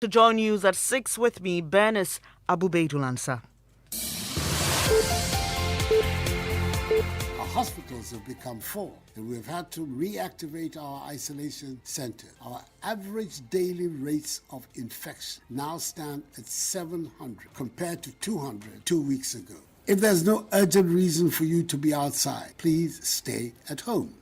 To join news at 6 with me, Bernice Abubeidulansa. Our hospitals have become full, and we've had to reactivate our isolation center. Our average daily rates of infection now stand at 700 compared to 200 2 weeks ago. If there's no urgent reason for you to be outside, please stay at home.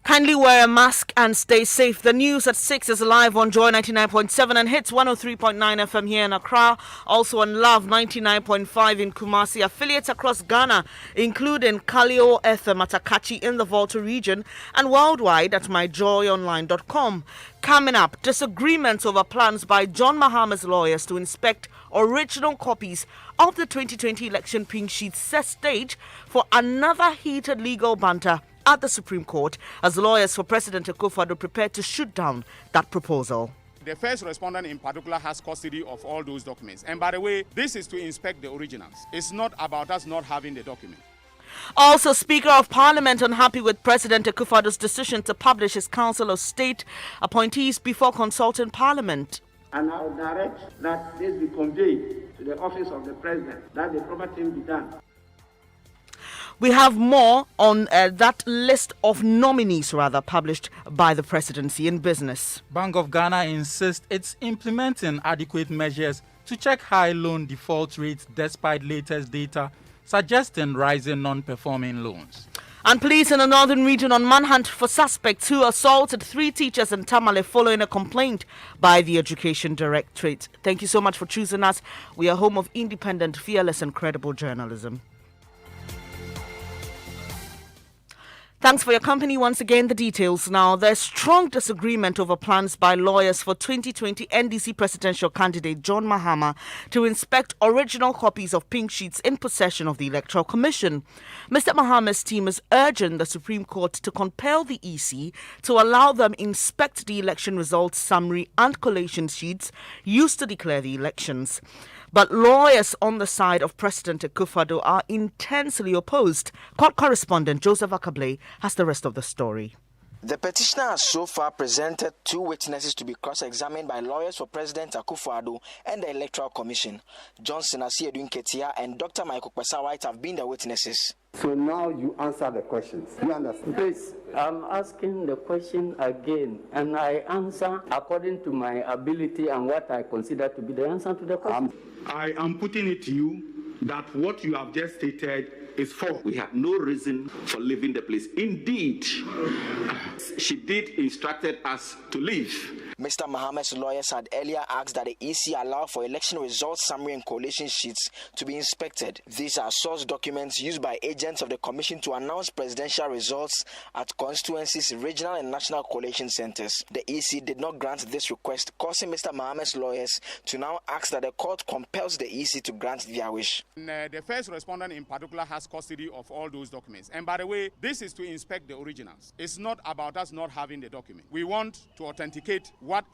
Kindly wear a mask and stay safe. The news at 6 is live on Joy 99.7 and hits 103.9 FM here in Accra. Also on Love 99.5 in Kumasi. Affiliates across Ghana, including Kaleo FM at Akachi in the Volta region and worldwide at myjoyonline.com. Coming up, disagreements over plans by John Mahama's lawyers to inspect original copies of the 2020 election pink sheets set stage for another heated legal banter at the Supreme Court as lawyers for President Akufo-Addo prepare to shoot down that proposal. The first respondent in particular has custody of all those documents. And by the way, this is to inspect the originals. It's not about us not having the document. Also, Speaker of Parliament unhappy with President Akufo-Addo's decision to publish his Council of State appointees before consulting Parliament. And I will direct that this be conveyed to the office of the President, that the proper thing be done. We have more on that list of nominees, published by the presidency in Business. Bank of Ghana insists it's implementing adequate measures to check high loan default rates despite latest data suggesting rising non-performing loans. And police in the northern region on manhunt for suspects who assaulted 3 teachers in Tamale following a complaint by the Education Directorate. Thank you so much for choosing us. We are home of independent, fearless and credible journalism. Thanks for your company. Once again, the details now. There's strong disagreement over plans by lawyers for 2020 NDC presidential candidate John Mahama to inspect original copies of pink sheets in possession of the Electoral Commission. Mr. Mahama's team is urging the Supreme Court to compel the EC to allow them inspect the election results summary and collation sheets used to declare the elections. But lawyers on the side of President Akufo-Addo are intensely opposed. Court correspondent Joseph Akable has the rest of the story. The petitioner has so far presented 2 witnesses to be cross-examined by lawyers for President Akufo-Addo and the Electoral Commission. Johnson Asiedu Nketia and Dr. Michael Kwesa-White have been the witnesses. So now you answer the questions. You understand? Please, I'm asking the question again, and I answer according to my ability and what I consider to be the answer to the question. I am putting it to you that what you have just stated is false. We have no reason for leaving the place. Indeed, she did instructed us to leave. Mr. Mahama's lawyers had earlier asked that the EC allow for election results summary and collation sheets to be inspected. These are source documents used by agents of the Commission to announce presidential results at constituencies, regional and national collation centers. The EC did not grant this request, causing Mr. Mahama's lawyers to now ask that the court compels the EC to grant their wish. The first respondent in particular has custody of all those documents. And by the way, this is to inspect the originals. It's not about us not having the document. We want to authenticate what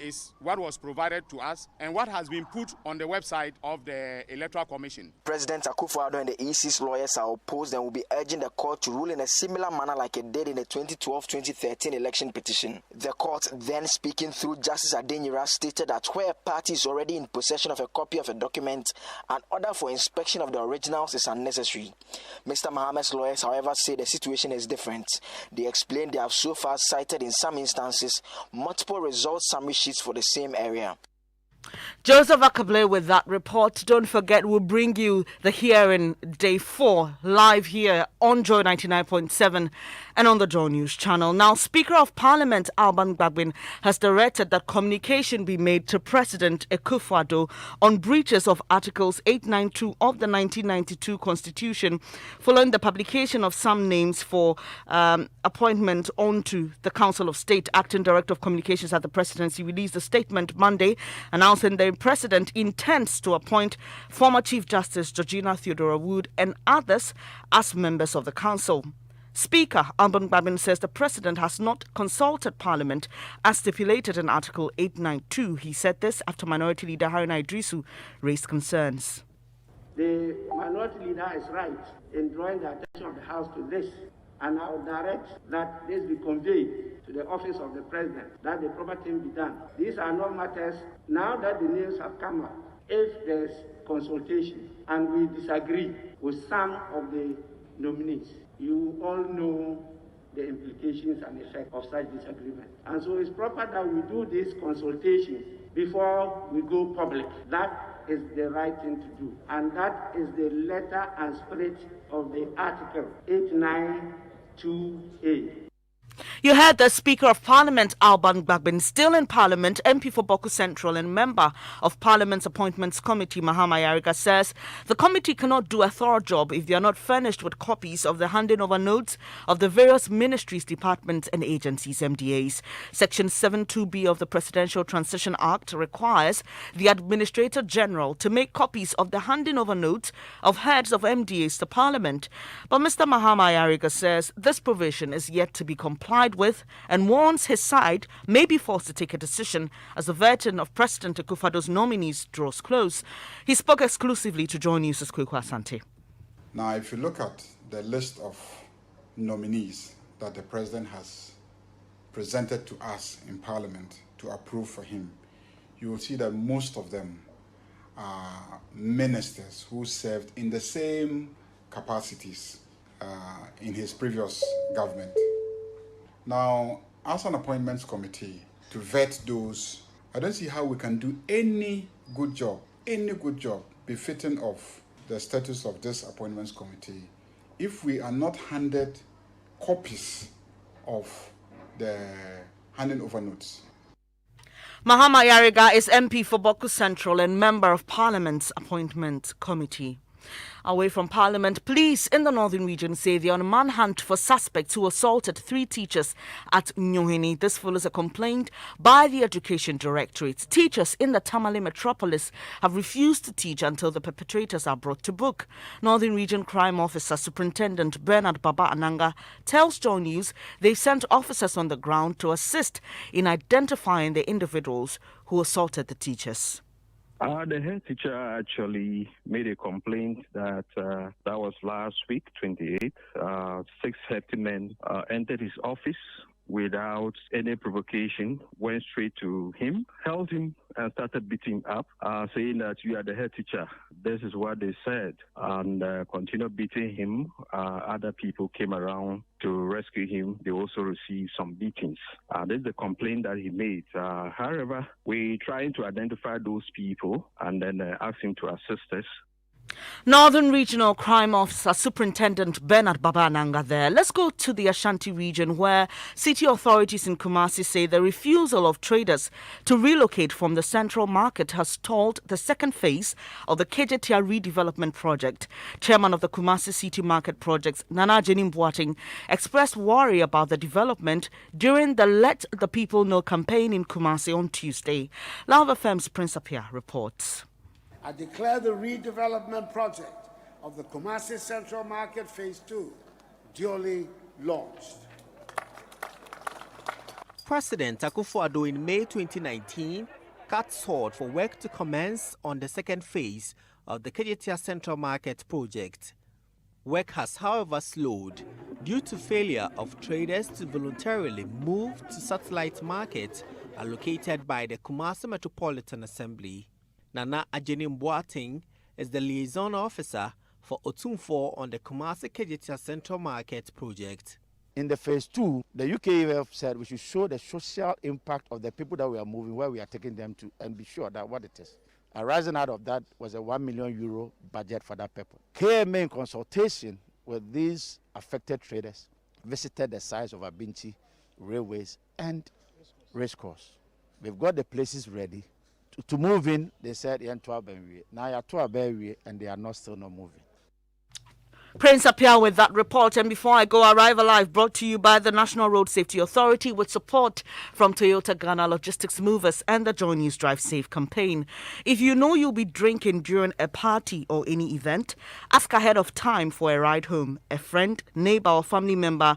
was provided to us and what has been put on the website of the Electoral Commission. President Akufo-Addo and the EC's lawyers are opposed and will be urging the court to rule in a similar manner like it did in the 2012-2013 election petition. The court, then speaking through Justice Adenyira, stated that where a party is already in possession of a copy of a document, an order for inspection of the originals is unnecessary. Mr. Mahama's lawyers, however, say the situation is different. They explain they have so far cited in some instances multiple results summary sheets for the same area. Joseph Akable with that report. Don't forget, we'll bring you the hearing day 4 live here on Joy 99.7 and on the Joy News channel. Now, Speaker of Parliament Alban Gbagbin has directed that communication be made to President Akufo-Addo on breaches of Articles 892 of the 1992 Constitution following the publication of some names for appointment onto the Council of State. Acting Director of Communications at the Presidency released a statement Monday announcing the President intends to appoint former Chief Justice Georgina Theodora Wood and others as members of the Council. Speaker Alban Gbagbin says the President has not consulted Parliament as stipulated in Article 892. He said this after Minority Leader Haruna Idrisu raised concerns. The Minority Leader is right in drawing the attention of the House to this, and I will direct that this be conveyed to to the office of the president, that the proper thing be done. These are not matters, now that the names have come up, if there's consultation and we disagree with some of the nominees, you all know the implications and effect of such disagreement. And so it's proper that we do this consultation before we go public. That is the right thing to do. And that is the letter and spirit of the Article 892A. You heard the Speaker of Parliament, Alban Gbagbin, still in Parliament, MP for Boku Central and member of Parliament's Appointments Committee, Mahama Yariga, says the committee cannot do a thorough job if they are not furnished with copies of the handing over notes of the various ministries, departments and agencies, MDAs. Section 72B of the Presidential Transition Act requires the Administrator General to make copies of the handing over notes of heads of MDAs to Parliament. But Mr. Mahama Yariga says this provision is yet to be complied with and warns his side may be forced to take a decision as the vetting of President Akufo-Addo's nominees draws close. He spoke exclusively to Joy News' Kweku Asante. Now, if you look at the list of nominees that the President has presented to us in Parliament to approve for him, you will see that most of them are ministers who served in the same capacities in his previous government. Now, as an appointments committee, to vet those, I don't see how we can do any good job befitting of the status of this appointments committee if we are not handed copies of the handing over notes. Mahama Yariga is MP for Boku Central and member of Parliament's Appointment Committee. Away from Parliament, police in the Northern Region say they are on a manhunt for suspects who assaulted 3 teachers at Nyohini. This follows a complaint by the Education Directorate. Teachers in the Tamale metropolis have refused to teach until the perpetrators are brought to book. Northern Region Crime Officer Superintendent Bernard Baba Ananga tells Joy News they sent officers on the ground to assist in identifying the individuals who assaulted the teachers. The head teacher actually made a complaint that that was last week, 28th. 6 hefty men entered his office without any provocation, went straight to him, held him and started beating him up, saying that you are the head teacher. This is what they said, and continued beating him. Other people came around to rescue him. They also received some beatings. This is the complaint that he made. However, we're trying to identify those people and then ask him to assist us. Northern Regional Crime Officer Superintendent Bernard Baba Ananga there. Let's go to the Ashanti region where city authorities in Kumasi say the refusal of traders to relocate from the central market has stalled the second phase of the Kejetia redevelopment project. Chairman of the Kumasi City Market Projects, Nana Jenim Boateng, expressed worry about the development during the Let the People Know campaign in Kumasi on Tuesday. Lava FM's Prince Apia reports. I declare the redevelopment project of the Kumasi Central Market Phase 2 duly launched. President Akufo-Addo in May 2019 cut short for work to commence on the second phase of the Kejetia Central Market project. Work has, however, slowed due to failure of traders to voluntarily move to satellite markets allocated by the Kumasi Metropolitan Assembly. Nana Ajenim Boateng is the liaison officer for Otumfor on the Kumasi Kejetia Central Market project. In the phase 2, the UKEF said we should show the social impact of the people that we are moving, where we are taking them to, and be sure that what it is. Arising out of that was a €1 million budget for that purpose. KMA, in consultation with these affected traders, visited the sites of Abinchi, railways, and racecourse. We've got the places ready. To move in, they said, now you're to and they are still not moving. Prince Apia with that report. And before I go, Arrive Alive brought to you by the National Road Safety Authority with support from Toyota Ghana Logistics Movers and the Joy News Drive Safe campaign. If you know you'll be drinking during a party or any event, ask ahead of time for a ride home. A friend, neighbor or family member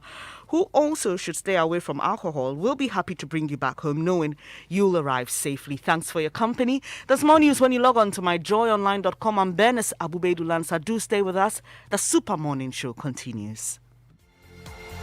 who also should stay away from alcohol will be happy to bring you back home knowing you'll arrive safely. Thanks for your company. There's more news when you log on to myjoyonline.com. I'm Bernice Abubedu Lansa. Do stay with us. The Super Morning Show continues.